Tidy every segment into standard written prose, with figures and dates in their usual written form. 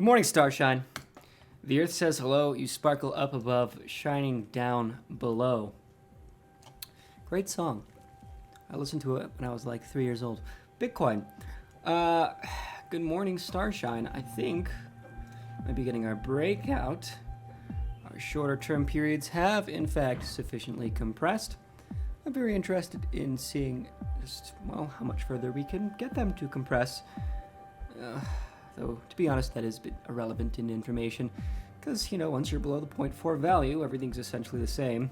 morning, Starshine. The earth says hello, you sparkle up above, shining down below. Great song. I listened to it when I was like 3 years old. Bitcoin. Good morning, Starshine. I think I might be getting our breakout. Our shorter term periods have, in fact, sufficiently compressed. I'm very interested in seeing just, well, how much further we can get them to compress. Though, to be honest, that is a bit irrelevant in information, because, you know, once you're below the 0.4 value, everything's essentially the same.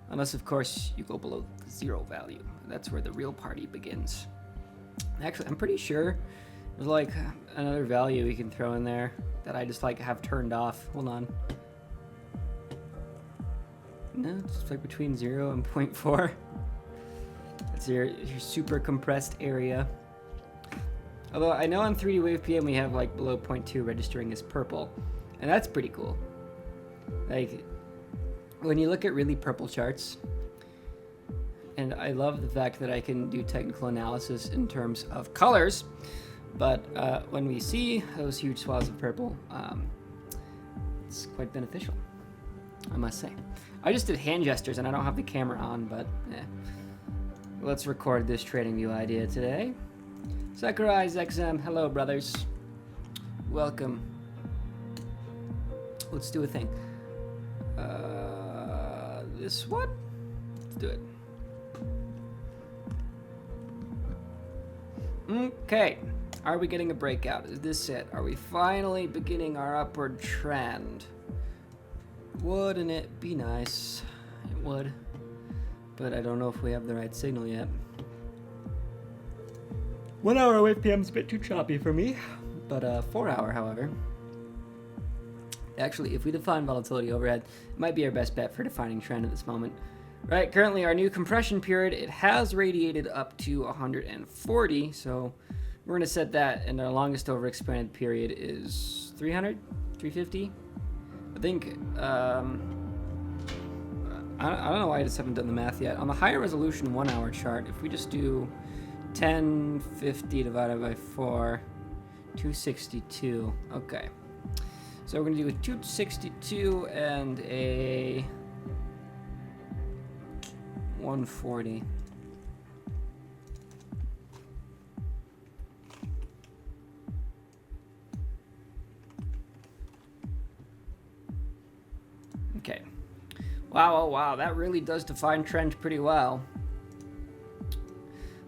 Unless, of course, you go below the 0 value. That's where the real party begins. Actually, I'm pretty sure there's, like, another value we can throw in there that I just, like, have turned off. Hold on. No, it's, like, between 0 and 0.4. That's your super compressed area. Although I know on 3D Wave PM we have like below 0.2 registering as purple, and that's pretty cool. Like, when you look at really purple charts, and I love the fact that I can do technical analysis in terms of colors, but when we see those huge swaths of purple, it's quite beneficial, I must say. I just did hand gestures and I don't have the camera on, but let's record this TradingView idea today. Sakurai's XM, hello brothers. Welcome. Let's do a thing. This one? Let's do it. Okay. Are we getting a breakout? Is this it? Are we finally beginning our upward trend? Wouldn't it be nice? It would. But I don't know if we have the right signal yet. 1 hour wave PM is a bit too choppy for me, but 4 hour, however. Actually, if we define volatility overhead, it might be our best bet for defining trend at this moment. Right, currently our new compression period, it has radiated up to 140, so we're going to set that, and our longest overexpanded period is 300, 350. I think, I don't know why I just haven't done the math yet. On the higher resolution 1 hour chart, if we just do 1050 divided by 4, 262. Okay. So we're going to do a 262 and a 140. Okay. Wow, that really does define trend pretty well.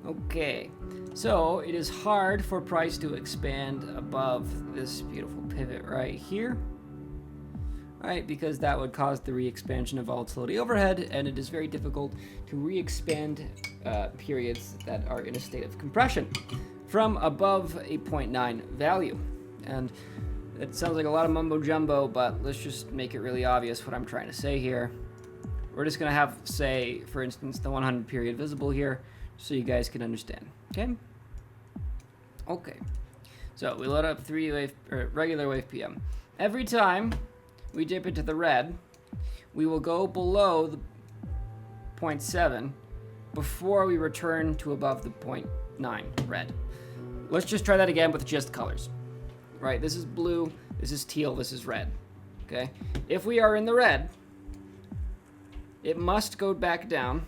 Okay, so it is hard for price to expand above this beautiful pivot right here, right? Because that would cause the re-expansion of volatility overhead, and it is very difficult to re-expand periods that are in a state of compression from above a 0.9 value. And it sounds like a lot of mumbo jumbo, but let's just make it really obvious what I'm trying to say here. We're just gonna have, say, for instance, the 100 period visible here, so you guys can understand, okay? Okay, so we load up regular wave PM. Every time we dip into the red, we will go below the 0.7 before we return to above the 0.9 red. Let's just try that again with just colors. Right, this is blue, this is teal, this is red, okay? If we are in the red, it must go back down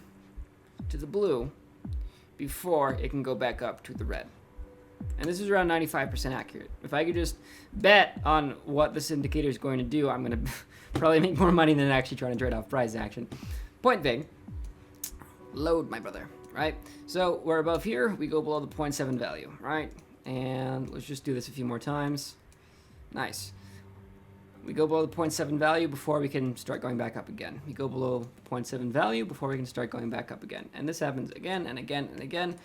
to the blue before it can go back up to the red. And this is around 95% accurate. If I could just bet on what this indicator is going to do, I'm going to probably make more money than actually trying to trade off price action. Point being, load, my brother, right? So we're above here, we go below the 0.7 value, right? And let's just do this a few more times. Nice. We go below the 0.7 value before we can start going back up again. We go below the 0.7 value before we can start going back up again. And this happens again and again and again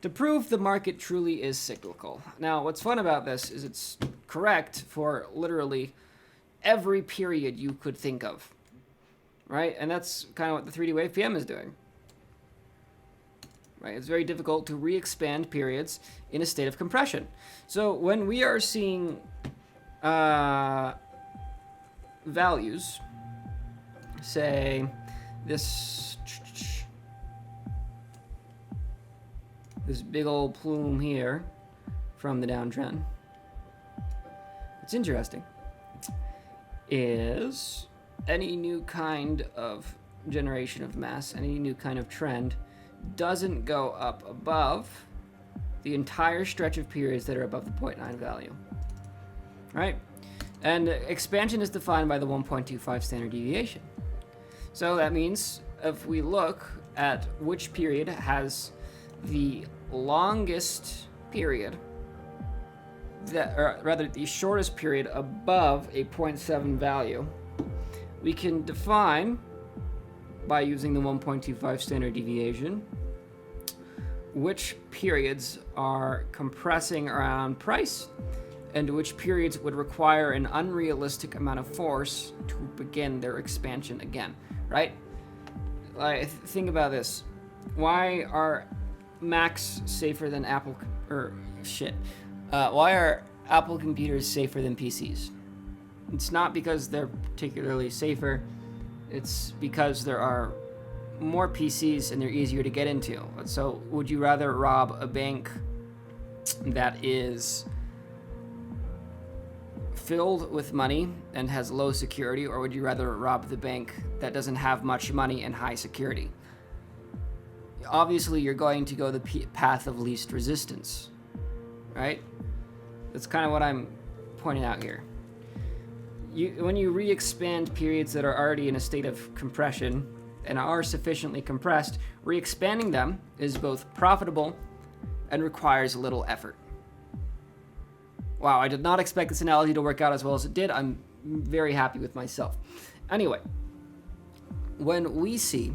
to prove the market truly is cyclical. Now, what's fun about this is it's correct for literally every period you could think of, right? And that's kind of what the 3D Wave PM is doing. Right? It's very difficult to re-expand periods in a state of compression. So when we are seeing values, say this big old plume here from the downtrend, what's interesting is any new kind of generation of mass, any new kind of trend doesn't go up above the entire stretch of periods that are above the 0.9 value, right? And expansion is defined by the 1.25 standard deviation. So that means if we look at which period has the longest period, or rather the shortest period above a 0.7 value, we can define by using the 1.25 standard deviation which periods are compressing around price and which periods would require an unrealistic amount of force to begin their expansion again, right? Think about this. Why are Macs safer than Apple, why are Apple computers safer than PCs? It's not because they're particularly safer. It's because there are more PCs and they're easier to get into. So would you rather rob a bank that is filled with money and has low security, or would you rather rob the bank that doesn't have much money and high security? Obviously, you're going to go the path of least resistance, right? That's kind of what I'm pointing out here. When you re-expand periods that are already in a state of compression and are sufficiently compressed, re-expanding them is both profitable and requires little effort. Wow, I did not expect this analogy to work out as well as it did. I'm very happy with myself. Anyway, when we see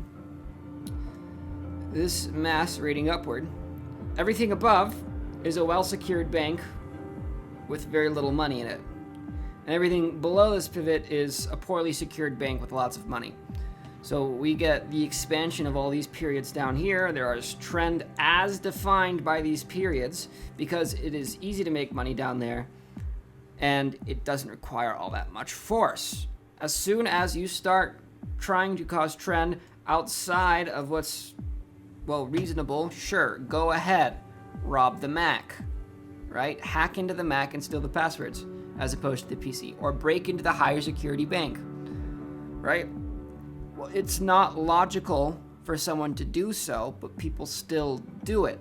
this mass rating upward, everything above is a well-secured bank with very little money in it. And everything below this pivot is a poorly secured bank with lots of money. So we get the expansion of all these periods down here. There is trend as defined by these periods because it is easy to make money down there and it doesn't require all that much force. As soon as you start trying to cause trend outside of what's, well, reasonable, sure, go ahead, rob the Mac, right? Hack into the Mac and steal the passwords as opposed to the PC, or break into the higher security bank, right? Well, it's not logical for someone to do so, but people still do it,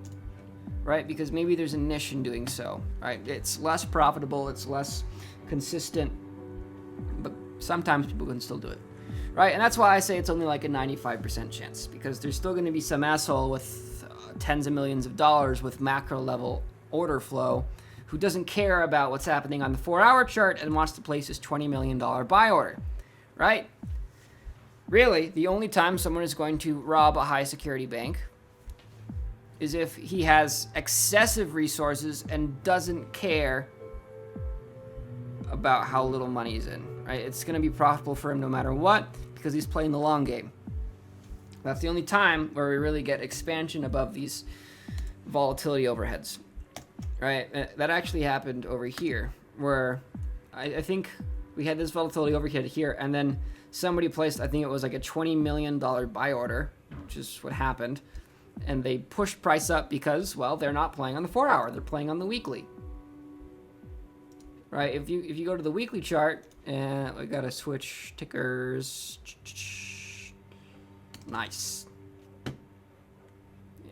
right? Because maybe there's a niche in doing so, right? It's less profitable, it's less consistent, but sometimes people can still do it, right? And that's why I say it's only like a 95% chance, because there's still going to be some asshole with tens of millions of dollars with macro level order flow who doesn't care about what's happening on the 4-hour chart and wants to place his $20 million buy order, right? Really, the only time someone is going to rob a high security bank is if he has excessive resources and doesn't care about how little money he's in, right? It's going to be profitable for him no matter what because he's playing the long game. That's the only time where we really get expansion above these volatility overheads, right? That actually happened over here where I think we had this volatility overhead here and then somebody placed, I think it was like a $20 million buy order, which is what happened. And they pushed price up because, well, they're not playing on the 4-hour. They're playing on the weekly. Right? If you go to the weekly chart, and we got to switch tickers. Nice.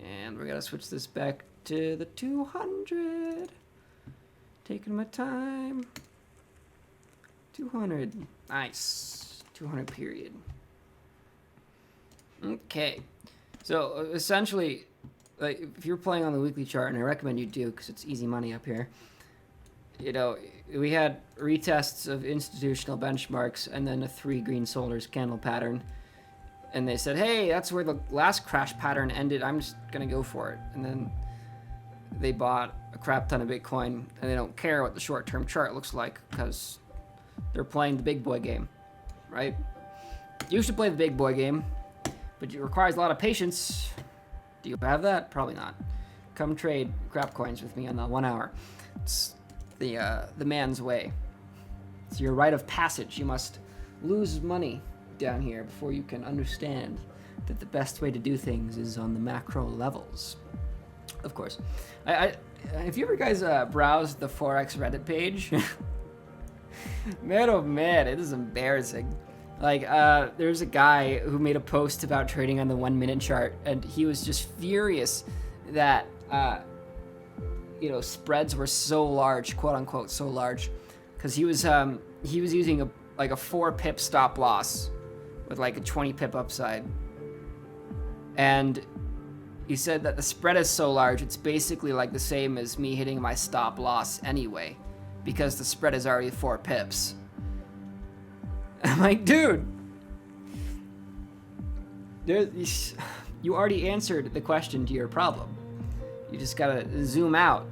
And we got to switch this back to the 200. Taking my time. 200. Nice. 200 period. Okay. So essentially, like if you're playing on the weekly chart, and I recommend you do because it's easy money up here. You know, we had retests of institutional benchmarks and then a 3 green solars candle pattern. And they said, hey, that's where the last crash pattern ended. I'm just going to go for it. And then they bought a crap ton of Bitcoin and they don't care what the short-term chart looks like because they're playing the big boy game, right? You should play the big boy game, but it requires a lot of patience. Do you have that? Probably not. Come trade crap coins with me on the 1 hour. It's the man's way. It's your rite of passage. You must lose money down here before you can understand that the best way to do things is on the macro levels. Of course. If you ever guys browse the Forex Reddit page, Man, oh man, it is embarrassing. Like, there's a guy who made a post about trading on the 1 minute chart, and he was just furious that, you know, spreads were so large, quote unquote, so large, because he was using a 4 pip stop loss with like a 20 pip upside, and he said that the spread is so large, it's basically like the same as me hitting my stop loss anyway, because the spread is already 4 pips. I'm like, dude, you already answered the question to your problem. You just gotta zoom out.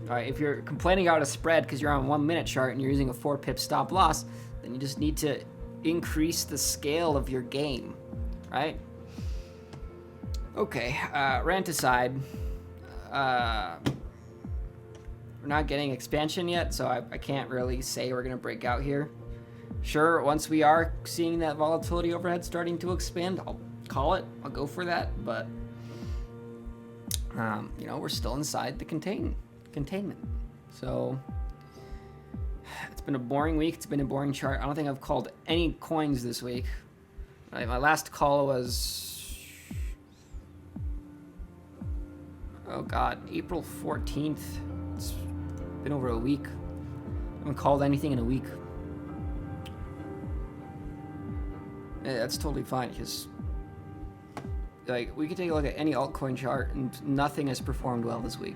All right, if you're complaining about a spread because you're on 1 minute chart and you're using a 4 pip stop loss, then you just need to increase the scale of your game, right? Okay, rant aside, we're not getting expansion yet, so I can't really say we're gonna break out here. Sure, once we are seeing that volatility overhead starting to expand, I'll call it. I'll go for that, but you know, we're still inside the containment. So it's been a boring week. It's been a boring chart. I don't think I've called any coins this week. Right, my last call was, oh god, April 14th. It's been over a week. I haven't called anything in a week. Yeah, that's totally fine, because like we could take a look at any altcoin chart and nothing has performed well this week,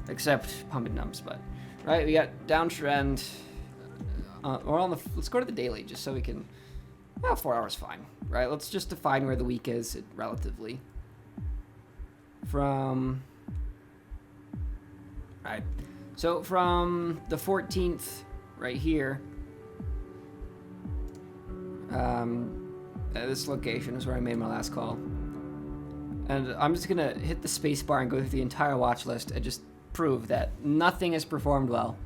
except pump and dumps. But right, we got downtrend. We're on the. Let's go to the daily just so we can. Well, 4 hours fine, right? Let's just define where the week is relatively. From. Right, so from the 14th, right here. This location is where I made my last call, and I'm just gonna hit the space bar and go through the entire watch list and just prove that nothing has performed well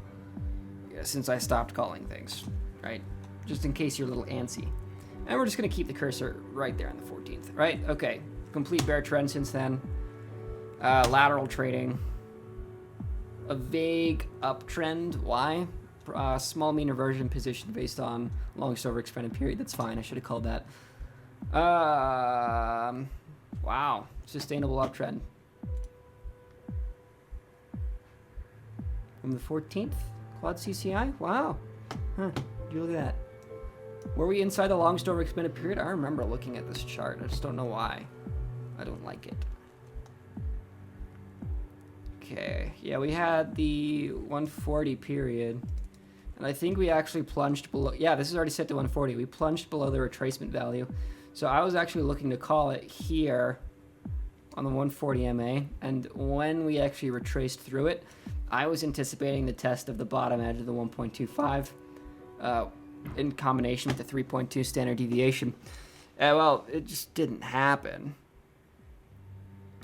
since I stopped calling things, right? Just in case you're a little antsy. And we're just gonna keep the cursor right there on the 14th, right? Okay, complete bear trend since then. Lateral trading, a vague uptrend. Why? Small mean reversion position based on longest overextended period. That's fine. I should have called that. Wow. Sustainable uptrend. From the 14th? Quad CCI? Wow. Huh. Did you look at that? Were we inside the longest overextended period? I remember looking at this chart. I just don't know why. I don't like it. Okay. Yeah, we had the 140 period. And I think we actually plunged below. Yeah, this is already set to 140. We plunged below the retracement value. So I was actually looking to call it here on the 140 MA. And when we actually retraced through it, I was anticipating the test of the bottom edge of the 1.25 in combination with the 3.2 standard deviation. Well, it just didn't happen.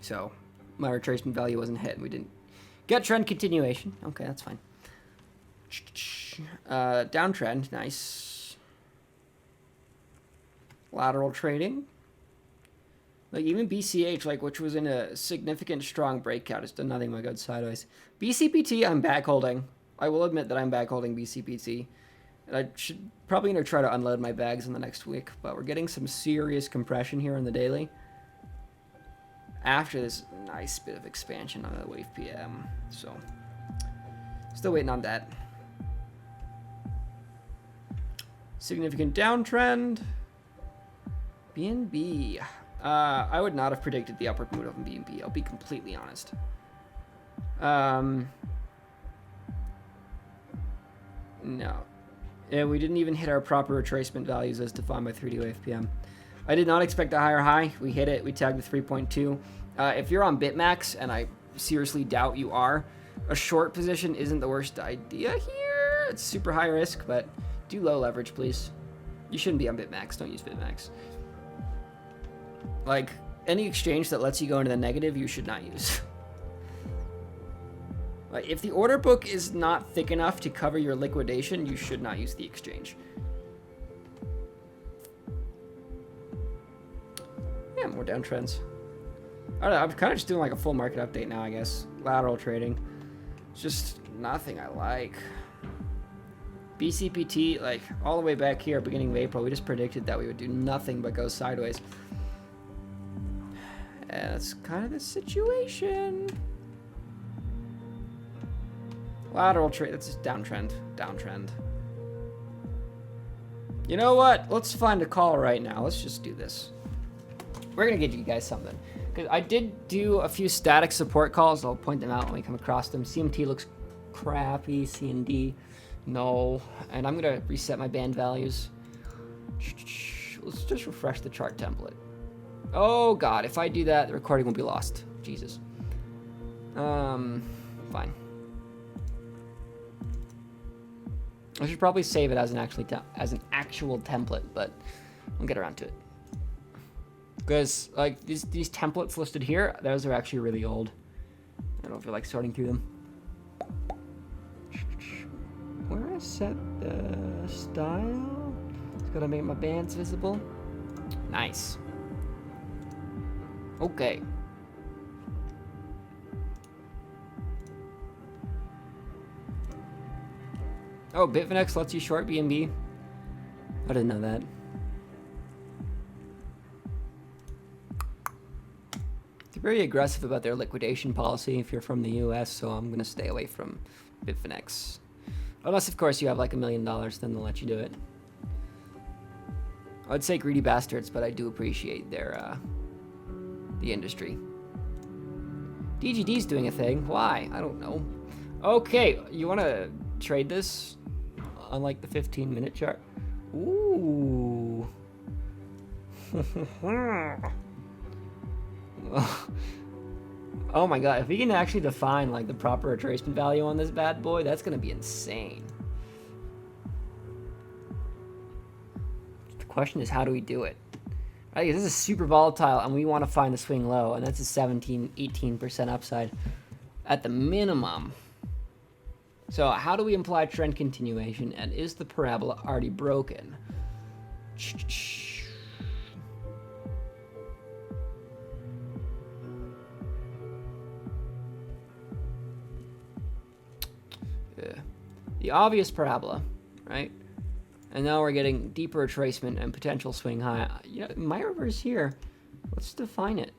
So my retracement value wasn't hit. We didn't get trend continuation. Okay, that's fine. Downtrend, nice. Lateral trading. Like even BCH, like which was in a significant strong breakout, has done nothing but go sideways. BCPT, I'm back holding. I will admit that I'm back holding BCPT. And I should probably gonna try to unload my bags in the next week, but we're getting some serious compression here in the daily. After this nice bit of expansion on the wave PM. So still waiting on that. Significant downtrend. BNB. I would not have predicted the upward move of BNB. I'll be completely honest. No. Yeah, we didn't even hit our proper retracement values as defined by 3D wave PM. I did not expect a higher high. We hit it. We tagged the 3.2. If you're on BitMax, and I seriously doubt you are, a short position isn't the worst idea here. It's super high risk, but do low leverage, please. You shouldn't be on BitMax. Don't use BitMax. Like, any exchange that lets you go into the negative, you should not use. Like, if the order book is not thick enough to cover your liquidation, you should not use the exchange. Yeah, more downtrends. I don't know, I'm kind of just doing like a full market update now, I guess. Lateral trading. It's just nothing I like. BCPT, like all the way back here, beginning of April, we just predicted that we would do nothing but go sideways. And that's kind of the situation. Lateral trade, that's just downtrend, downtrend. You know what? Let's find a call right now. Let's just do this. We're gonna get you guys something. Because I did do a few static support calls. I'll point them out when we come across them. CMT looks crappy, CND, no. And I'm gonna reset my band values. Let's just refresh the chart template. Oh God, if I do that, the recording will be lost. Jesus. Fine. I should probably save it as an actual template, but we'll get around to it. Because like these templates listed here, those are actually really old. I don't feel like sorting through them. Where I set the style? It's gonna make my bands visible. Nice. Okay. Oh, Bitfinex lets you short BNB. I didn't know that. They're very aggressive about their liquidation policy if you're from the US, so I'm gonna stay away from Bitfinex. Unless, of course, you have like $1 million, then they'll let you do it. I'd say greedy bastards, but I do appreciate their the industry. DGD's doing a thing. Why? I don't know. Okay, you wanna trade this? Unlike the 15-minute chart. Ooh. Oh my God, if we can actually define like the proper retracement value on this bad boy, that's gonna be insane. The question is, how do we do it? Right, this is super volatile and we want to find the swing low, and that's a 17-18% upside at the minimum. So how do we imply trend continuation, and is the parabola already broken? Yeah. The obvious parabola, right? And now we're getting deeper retracement and potential swing high. You know, my reverse here, let's define it.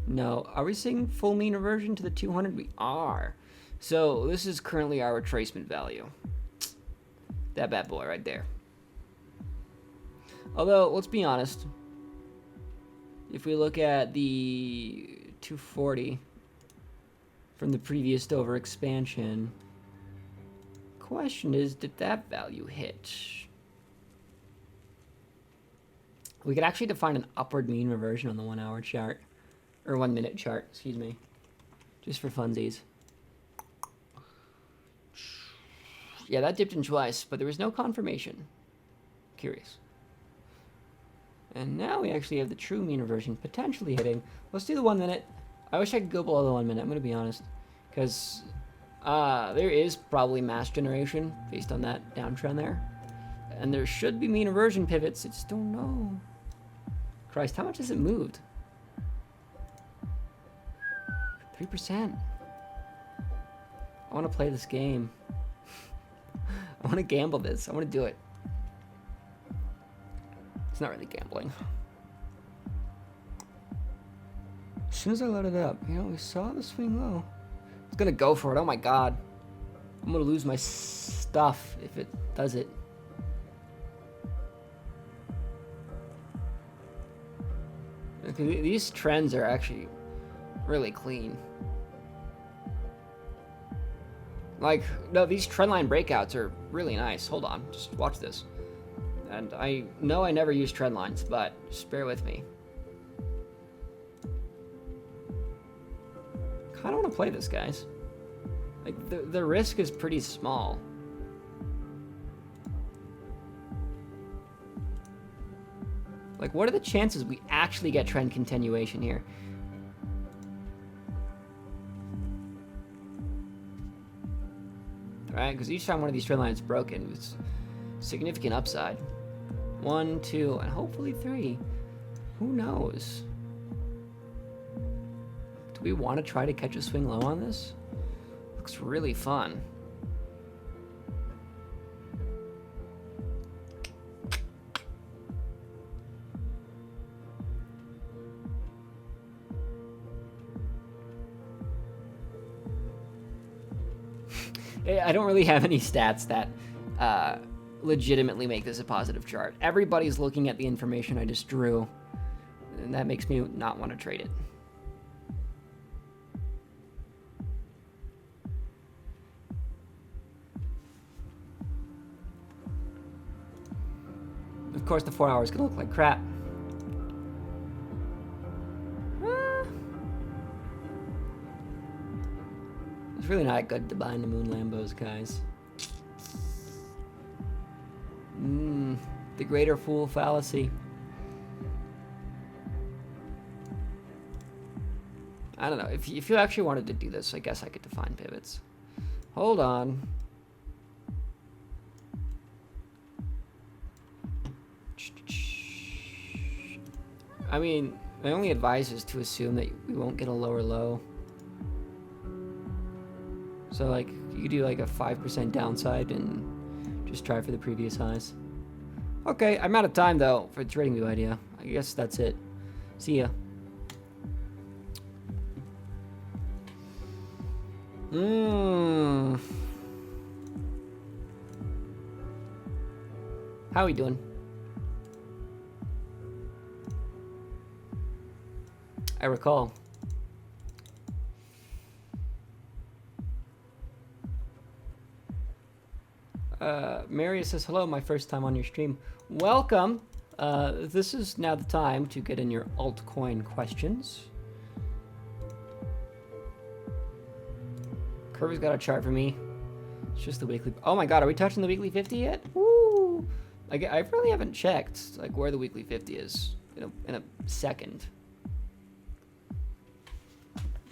No, are we seeing full mean reversion to the 200? We are. So this is currently our retracement value. That bad boy right there. Although, let's be honest. If we look at the 240 from the previous Dover expansion, question is, did that value hit? We could actually define an upward mean reversion on the 1 hour chart. Or 1 minute chart, excuse me. Just for funsies. Yeah, that dipped in twice, but there was no confirmation. Curious. And now we actually have the true mean reversion potentially hitting. Let's do the 1 minute. I wish I could go below the 1 minute, I'm going to be honest. Because there is probably mass generation based on that downtrend there. And there should be mean reversion pivots, I just don't know. Christ, how much has it moved? 3%. I want to play this game. I want to gamble this. I want to do it. It's not really gambling. As soon as I load it up, you know, we saw the swing low. It's going to go for it. Oh my God. I'm going to lose my stuff if it does it. Okay, these trends are actually really clean. Like, no, these trendline breakouts are really nice. Hold on, just watch this. And I know I never use trend lines, but just bear with me. Kind of want to play this, guys. Like, the risk is pretty small. Like, what are the chances we actually get trend continuation here? Right, because each time one of these trend lines is broken, it's significant upside. 1, 2, and hopefully 3. Who knows? Do we want to try to catch a swing low on this? Looks really fun. I don't really have any stats that legitimately make this a positive chart. Everybody's looking at the information I just drew, and that makes me not want to trade it. Of course, the 4 hours is going to look like crap. It's really not good to buy into Moon Lambos, guys. The greater fool fallacy. I don't know. If you actually wanted to do this, I guess I could define pivots. Hold on. I mean, my only advice is to assume that we won't get a lower low. So, like, you could do like a 5% downside and just try for the previous highs. Okay, I'm out of time though for the TradingView idea. I guess that's it. See ya. How we doing? I recall. Marius says, hello, my first time on your stream. Welcome. This is now the time to get in your altcoin questions. Kirby's got a chart for me. It's just the weekly. Oh my god, are we touching the weekly 50 yet? Woo! Like, I really haven't checked like where the weekly 50 is in a second.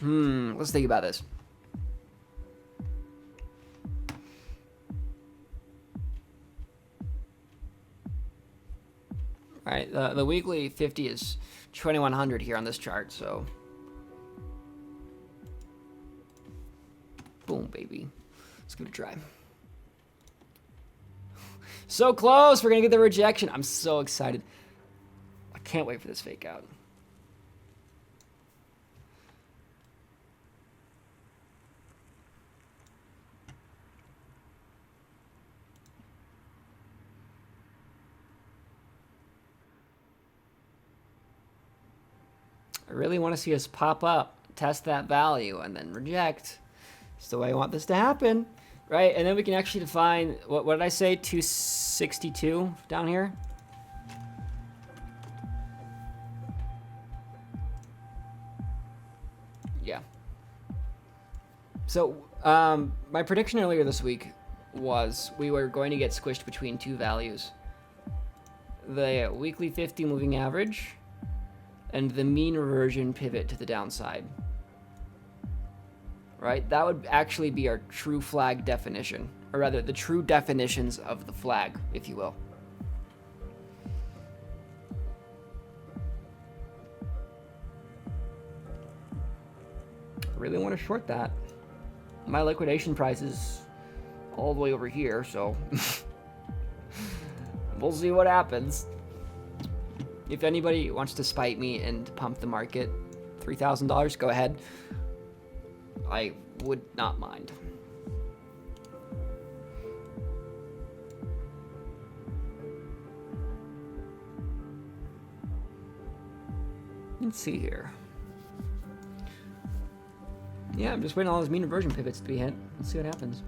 Let's think about this. All right, the weekly 50 is 2100 here on this chart, so boom, baby. Let's give it a try. So close, we're gonna get the rejection. I'm so excited. I can't wait for this fake out. I really want to see us pop up, test that value, and then reject. It's the way I want this to happen, right? And then we can actually define, what did I say, 262 down here? Yeah. So my prediction earlier this week was we were going to get squished between two values. The weekly 50 moving average and the mean reversion pivot to the downside. Right? That would actually be our true flag definition, or rather the true definitions of the flag, if you will. I really want to short that. My liquidation price is all the way over here, so we'll see what happens. If anybody wants to spite me and pump the market $3,000, go ahead. I would not mind. Let's see here. Yeah, I'm just waiting on all those mean reversion pivots to be hit. Let's see what happens.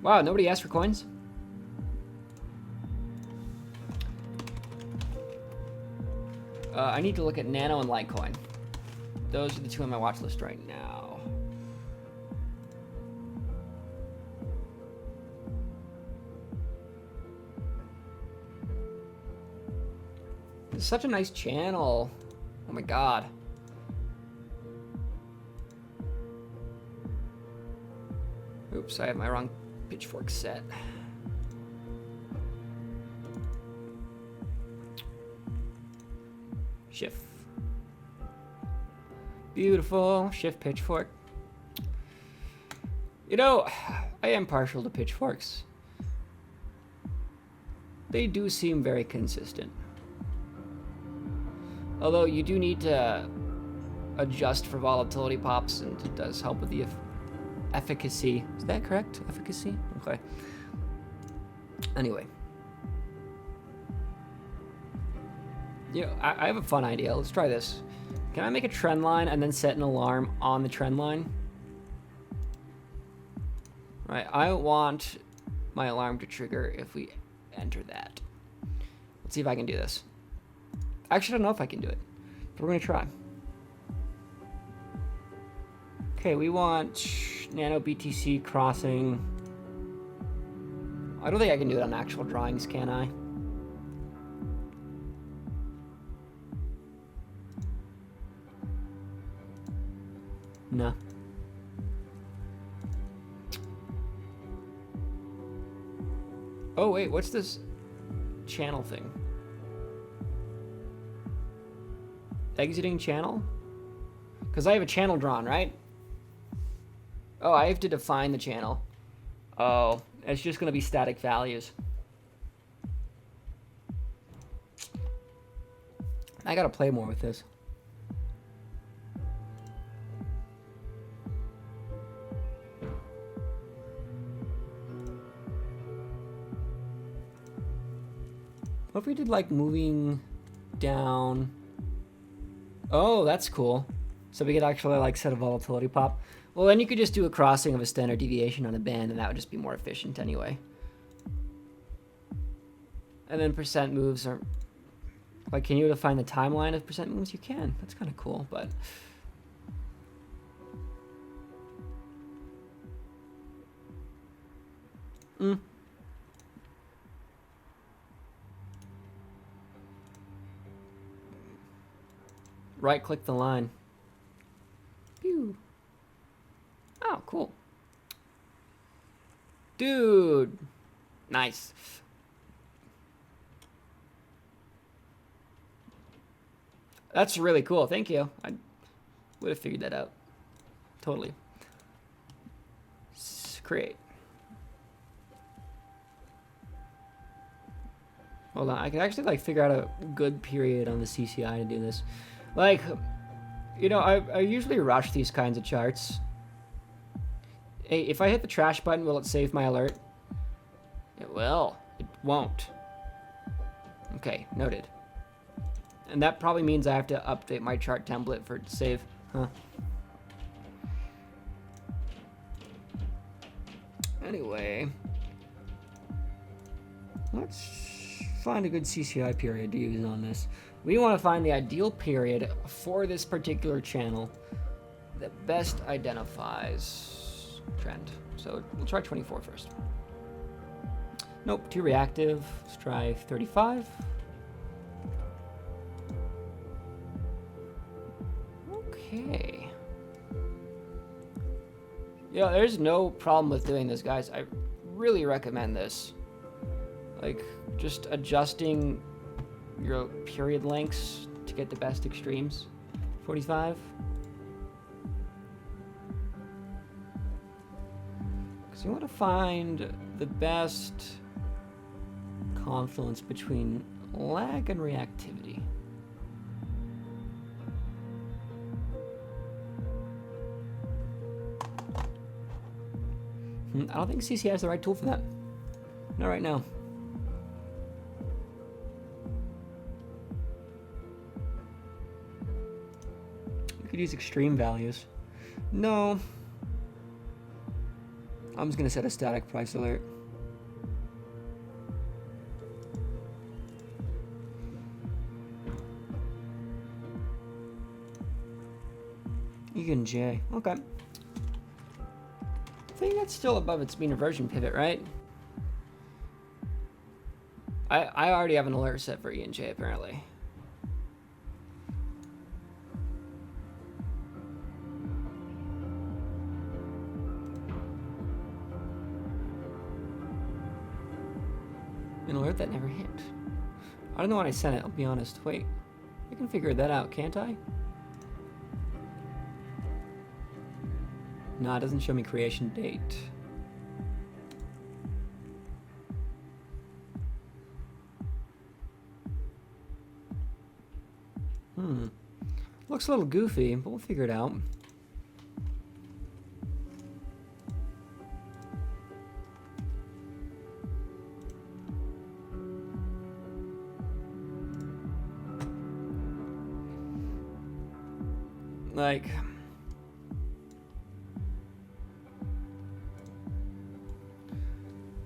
Wow, nobody asked for coins? I need to look at Nano and Litecoin. Those are the two on my watch list right now. It's such a nice channel. Oh my god. Oops, I have my wrong pitchfork set. Shift. Beautiful. Shift pitchfork. You know, I am partial to pitchforks. They do seem very consistent. Although you do need to adjust for volatility pops, and it does help with the efficacy. Is that correct? Efficacy? Okay. Anyway. Yeah, I have a fun idea. Let's try this. Can I make a trend line and then set an alarm on the trend line? Right, I want my alarm to trigger if we enter that. Let's see if I can do this. Actually, I don't know if I can do it, but we're gonna try. Okay, we want nano BTC crossing. I don't think I can do it on actual drawings, can I? No. Oh wait, what's this channel thing? Exiting channel? Because I have a channel drawn, right? Oh, I have to define the channel. Oh, it's just going to be static values. I got to play more with this. What if we did like moving down? Oh, that's cool. So we could actually like set a volatility pop. Well, then you could just do a crossing of a standard deviation on a band, and that would just be more efficient anyway. And then percent moves are like, can you define the timeline of percent moves? You can. That's kind of cool, but right click the line. Pew. Oh, cool. Dude. Nice. That's really cool. Thank you. I would have figured that out. Totally. Create. Hold on. I can actually like figure out a good period on the CCI to do this. Like, you know, I usually rush these kinds of charts. Hey, if I hit the trash button, will it save my alert? It will. It won't. Okay, noted. And that probably means I have to update my chart template for it to save. Huh. Anyway. Let's find a good CCI period to use on this. We want to find the ideal period for this particular channel that best identifies trend. So we'll try 24 first. Nope, too reactive. Let's try 35. Okay. Yeah, there's no problem with doing this, guys. I really recommend this. Like, just adjusting your period lengths to get the best extremes. 45. Because you want to find the best confluence between lag and reactivity. I don't think CCI is the right tool for that. Not right now. We could use extreme values. No. I'm just going to set a static price alert. J. Okay. I think that's still above its mean reversion pivot, right? I already have an alert set for E and J apparently. An alert that never hit. I don't know when I sent it, I'll be honest. Wait, I can figure that out, can't I? No, it doesn't show me creation date. Looks a little goofy, but we'll figure it out. Like,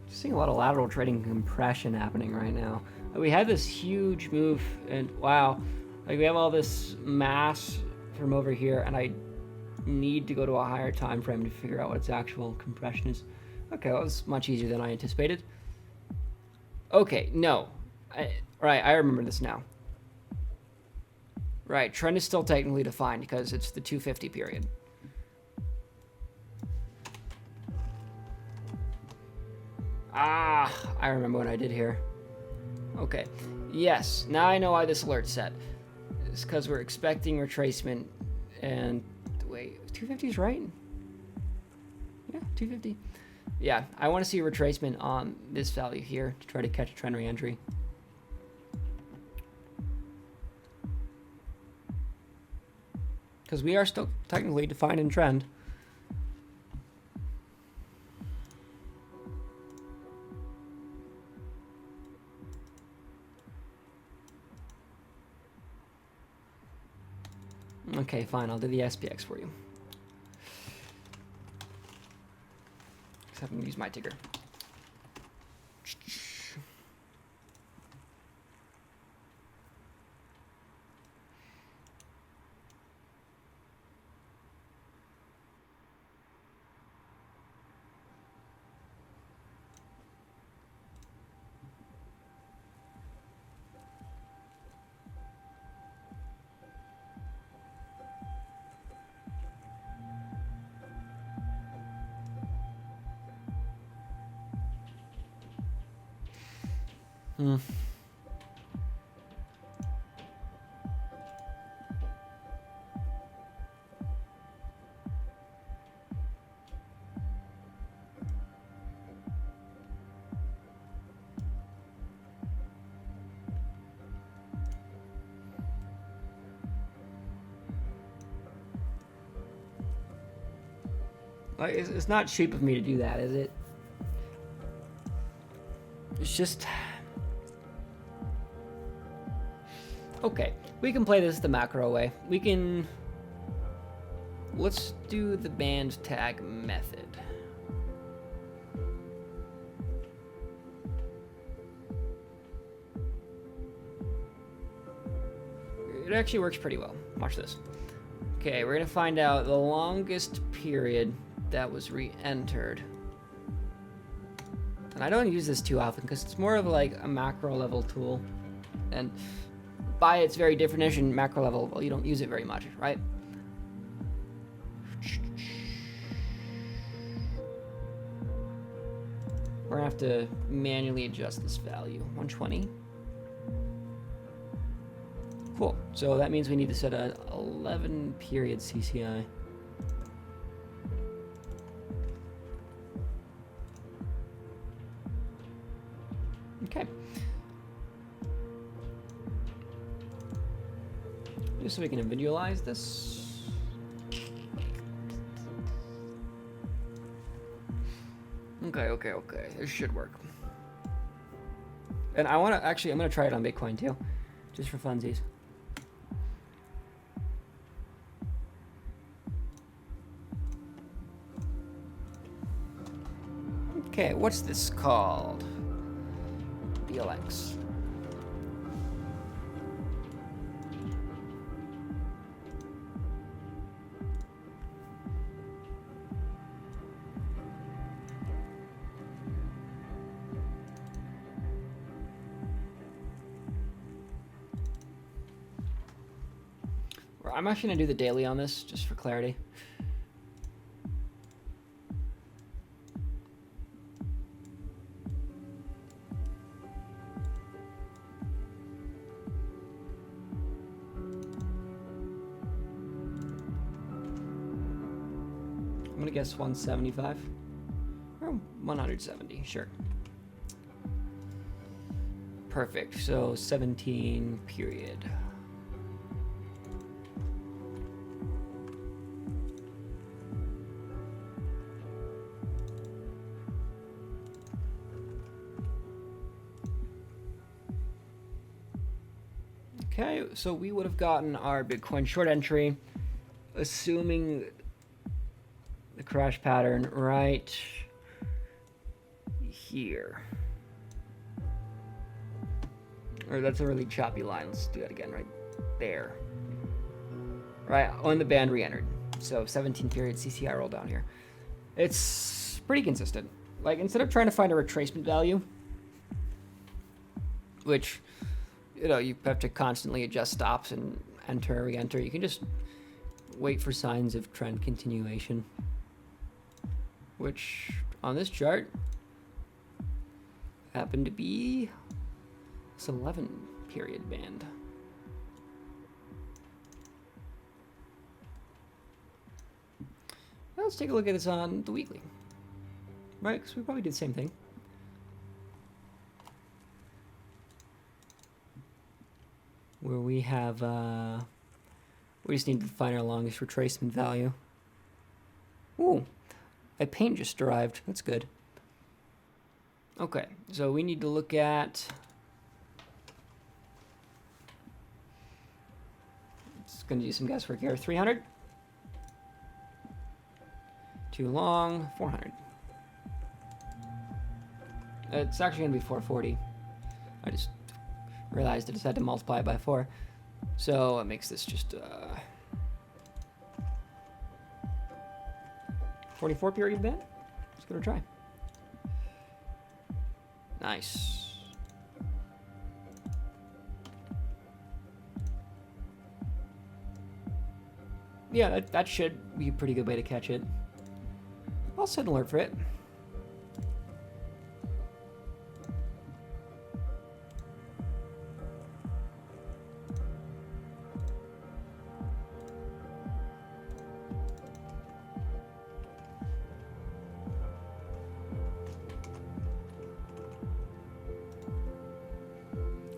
just seeing a lot of lateral trading compression happening right now. We had this huge move, and wow, like we have all this mass from over here, and I need to go to a higher time frame to figure out what its actual compression is. Okay, that was much easier than I anticipated. Okay, no. Right, I remember this now. Right, trend is still technically defined because it's the 250 period. Ah, I remember what I did here. Okay, yes, now I know why this alert's set. It's because we're expecting retracement, and wait, 250 is right? Yeah, 250. Yeah, I want to see a retracement on this value here to try to catch a trend re-entry. Because we are still technically defined in trend. Okay, fine, I'll do the SPX for you. Except I'm gonna use my ticker. Like, it's not cheap of me to do that, is it? It's just... Okay, we can play this the macro way. We can... Let's do the band tag method. It actually works pretty well. Watch this. Okay, we're gonna find out the longest period that was re-entered. And I don't use this too often because it's more of like a macro level tool. And by its very definition, macro level, well, you don't use it very much, right? We're gonna have to manually adjust this value. 120. Cool. So that means we need to set a 11 period CCI. Okay. Just so we can visualize this. Okay. This should work. And I want to actually, I'm going to try it on Bitcoin too, just for funsies. Okay, what's this called? BLX. I'm actually going to do the daily on this, just for clarity. I'm going to guess 175. Or 170, sure. Perfect, so 17 period. Okay, so we would have gotten our Bitcoin short entry assuming the crash pattern right here. Or that's a really choppy line. Let's do that again right there. Right, when the band re-entered. So 17 period CCI roll down here. It's pretty consistent. Like, instead of trying to find a retracement value, which, you know, you have to constantly adjust stops and enter and re-enter, you can just wait for signs of trend continuation, which on this chart happened to be this 11 period band. Now let's take a look at this on the weekly, right? Because we probably did the same thing. Where we have, we just need to find our longest retracement value. Ooh, a paint just arrived. That's good. Okay, so we need to look at, it's going to do some guesswork here. 300. Too long. 400. It's actually going to be 440. I just realized I just had to multiply it by 4. So it makes this just 44 period band. Let's give it a try. Nice. Yeah, that should be a pretty good way to catch it. I'll set an alert for it.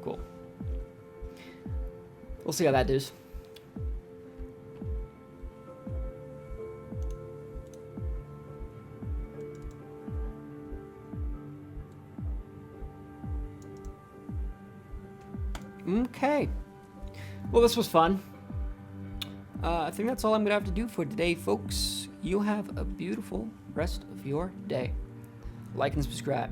Cool. We'll see how that does. Okay. Well, this was fun. I think that's all I'm going to have to do for today, folks. You have a beautiful rest of your day. Like and subscribe.